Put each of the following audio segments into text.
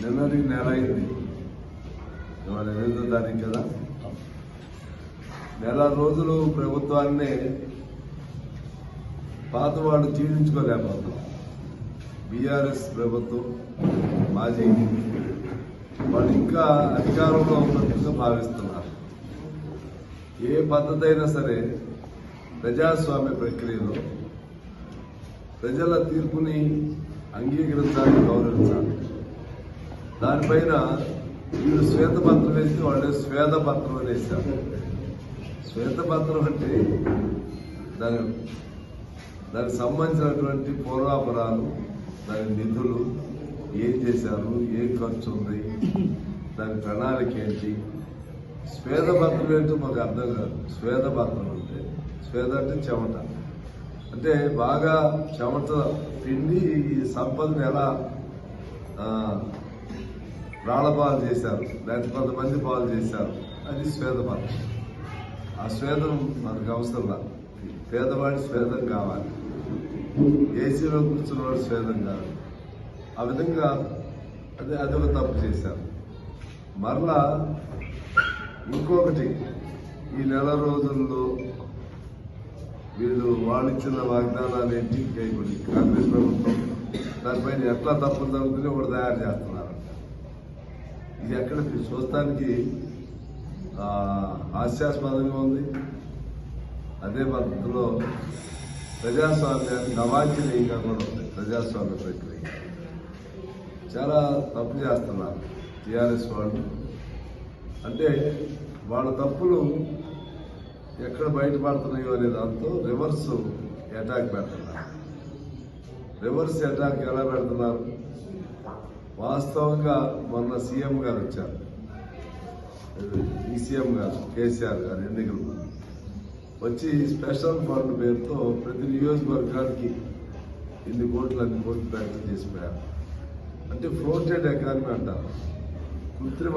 నిన్నటికి నెల అయింది. ఇవాళ 8వ తారీఖు కదా. నెల రోజులు ప్రభుత్వాన్ని పాత వాళ్ళు జీర్ణించుకోలేకపోతున్నారు. బీఆర్ఎస్ ప్రభుత్వం మాజీ వాళ్ళు ఇంకా అధికారంలో ఉన్నట్టుగా భావిస్తున్నారు. ఏ పద్ధతి అయినా సరే ప్రజాస్వామ్య ప్రక్రియలో ప్రజల తీర్పుని అంగీకరించాలి, గౌరవించాలి. దానిపైన వీళ్ళు శ్వేతపత్రం వేస్తే వాళ్ళే శ్వేతపత్రం వేశారు. శ్వేతపత్రం అంటే దానికి సంబంధించినటువంటి పూర్వాపరాలు, దాని నిధులు, ఏం చేశారు, ఏం ఖర్చు ఉంది, దాని ప్రణాళిక ఏంటి. శ్వేతపత్రం ఏంటో మాకు అర్థం కాదు. శ్వేతపత్రం అంటే చెమట అంటే బాగా చెమట పిండి ఈ సంపదను ఎలా ప్రాణపాలు చేశారు, లేకపోతే కొంతమంది పాలు చేశారు, అది శ్వేతపత్రం. ఆ శ్వేతం మనకు అవసరం. పేదవాడి శ్వేతం కావాలి, ఏసీలో కూర్చున్నవాడు శ్వేతం కావాలి. ఆ విధంగా అదొక తప్పు చేశారు. మరలా ఇంకొకటి, ఈ నెల రోజుల్లో వీళ్ళు వాళ్ళిచ్చిన వాగ్దానాలు ఏంటి, కాంగ్రెస్ ప్రభుత్వం దానిపైన ఎట్లా తప్పులు జరుగుతుందో కూడా తయారు చేస్తున్నారు. ఇది ఎక్కడ చూస్తానికి హాస్యాస్పదంగా ఉంది. అదే పద్ధతిలో ప్రజాస్వామ్యానికి అవాంఛనీయంగా కూడా ఉంది. ప్రజాస్వామ్య ప్రక్రియ చాలా తప్పు చేస్తున్నారు టీఆర్ఎస్ వాళ్ళు. అంటే వాళ్ళ తప్పులు ఎక్కడ బయటపడుతున్నాయో అనే దాంతో రివర్స్ అటాక్ పెడుతున్నారు. రివర్స్ అటాక్ ఎలా పెడుతున్నారు? వాస్తవంగా మొన్న సీఎం గారు వచ్చారు, ఈ సీఎం గారు కేసీఆర్ గారు ఎన్నికలు వచ్చి స్పెషల్ ఫండ్ పేరుతో ప్రతి నియోజకవర్గానికి అన్ని కోట్లు ప్రకటన చేసిపోయారు. అంటే ఫ్లోటెడ్ ఎకానమీ అంటారు, కృత్రిమ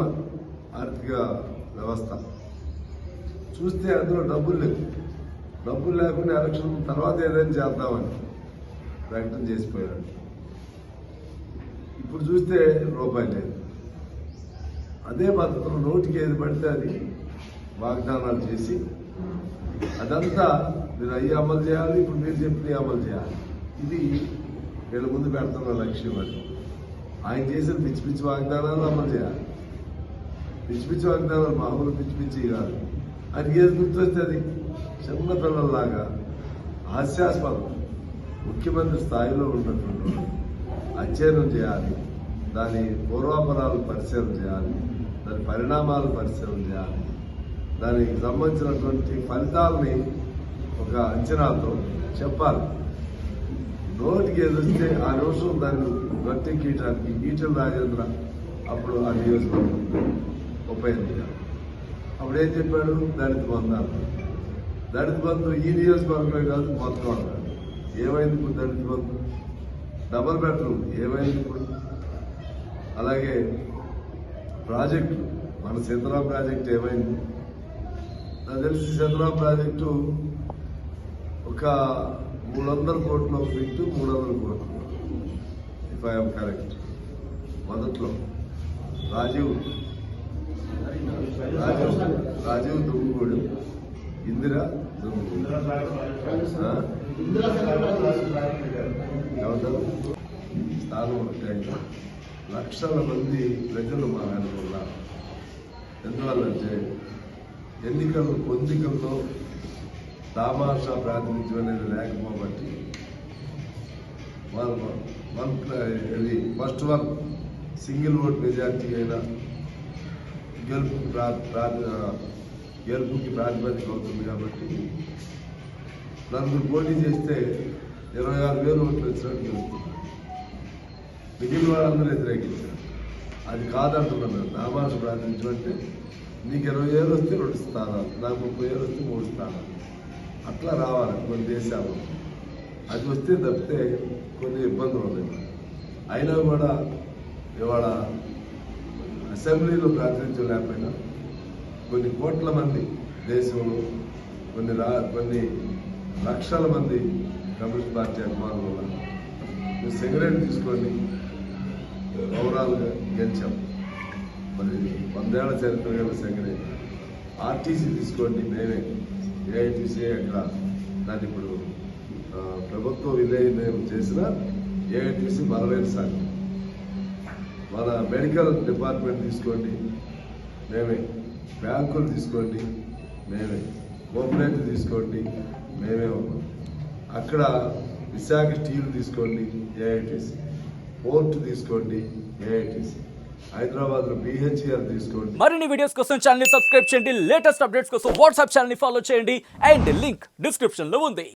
ఆర్థిక వ్యవస్థ. చూస్తే అందులో డబ్బులు లేవు. డబ్బులు లేకుండా ఎలక్షన్ తర్వాత ఏదైనా చేద్దామని ప్రకటన చేసిపోయాడు. ఇప్పుడు చూస్తే రూపాయి లేదు. అదే పద్ధతిలో నోటికి ఏది పడితే అది వాగ్దానాలు చేసి అదంతా మీరు అయ్యి అమలు చేయాలి, ఇప్పుడు మీరు చెప్పినవి అమలు చేయాలి. ఇది వీళ్ళ ముందు పెడుతున్న లక్ష్యం. అని ఆయన చేసిన పిచ్చి పిచ్చి వాగ్దానాలు అమలు చేయాలి. పిచ్చి పిచ్చి వాగ్దానాలు మామూలు పిచ్చి పిచ్చి కాదు. ఆయనకి ఏది గుర్తొస్తే అది చిన్న పిల్లల్లాగా హాస్యాస్పదం. ముఖ్యమంత్రి స్థాయిలో ఉన్నటువంటి అధ్యయనం చేయాలి, దాని పూర్వాపరాలు పరిశీలన చేయాలి, దాని పరిణామాలు పరిశీలన చేయాలి, దానికి సంబంధించినటువంటి ఫలితాలని ఒక అంచనాతో చెప్పాలి. నోటికి ఏదొస్తే ఆ నిమిషం దాన్ని గట్టెక్కియటానికి ఈటెల రాజేంద్ర అప్పుడు ఆ నియోజకవర్గం ఉప ఎన్నిక అప్పుడు ఏం చెప్పాడు? దళిత బంధు అన్నాడు. దళిత బంధు ఈ నియోజకవర్గమే కాదు, మొత్తం అన్నాడు. ఏమైంది ఇప్పుడు దళిత బంధు? డబల్ బెడ్రూమ్ ఏమైంది ఇప్పుడు? అలాగే ప్రాజెక్టు, మన సీతారాం ప్రాజెక్టు ఏమైంది? నాకు తెలిసి సీతారాం ప్రాజెక్టు ఒక 300 కోట్లు ఒక బిట్టు, 300 కోట్లు ఇఫ్ ఐఎమ్ కరెక్ట్. మొదట్లో రాజీవ్ దుమ్ముగూడు, ఇందిరా దుమ్ముగూడు స్థానం ఉంటాయి. లక్షల మంది ప్రజలు మా వెనుకున్నారు. ఎందువల్లంటే పొందికల్లో తామాషా ప్రాతినిధ్యం అనేది లేకపోబట్టి first one single vote majority అయినా గెలుపుకి ప్రాతిపదిక అవుతుంది. కాబట్టి నలుగురు పోటీ చేస్తే 26,000 ఓట్లు వచ్చినట్టు గెలుస్తున్నారు. మిగిలిన వాళ్ళందరూ వ్యతిరేకించారు. అది కాదంటున్నాను. నామాస ప్రాతినిధ్యం అంటే నీకు 20,000 వస్తే 2 స్థానాలు, నాకు 30,000 వస్తే 3 స్థానాలు, అట్లా రావాలి కొన్ని దేశాలు. అది వస్తే తప్పితే కొన్ని ఇబ్బందులు ఉన్నాయి. అయినా కూడా ఇవాళ అసెంబ్లీలో ప్రాతినిధ్యం లేకపోయినా కొన్ని కోట్ల మంది దేశంలో కొన్ని లక్షల మంది కమ్యూనిస్ట్ పార్టీ అభిమానులు ఉన్నారు. మీరు సిగరెట్ తీసుకోండి, ఓవరాల్గా గెలిచాం. మరి 100 ఏళ్ల చరిత్ర గల సంఘటన. ఆర్టీసీ తీసుకోండి, మేమే ఏఐటీసీ అక్కడ దాన్ని ఇప్పుడు ప్రభుత్వ విలీనం చేసిన ఏఐటీసీ బలమైన సంఘం. మన మెడికల్ డిపార్ట్మెంట్ తీసుకోండి, మేమే. బ్యాంకులు తీసుకోండి, మేమే. కోఆపరేటివ్ తీసుకోండి, మేమే ఉన్నాం. అక్కడ విశాఖ స్టీల్ తీసుకోండి, ఏఐటీసీ. పోర్ట్ తీసుకోండి, ఏఐటీసీ. హైదరాబాద్లో BHEL తీసుకోండి. మరిన్ని వీడియోస్ కోసం ఛానల్ ని సబ్స్క్రైబ్ చేయండి. లేటెస్ట్ అప్డేట్స్ కోసం వాట్సాప్ ఛానల్ ని ఫాలో చేయండి. అండ్ లింక్ డిస్క్రిప్షన్ లో ఉంది.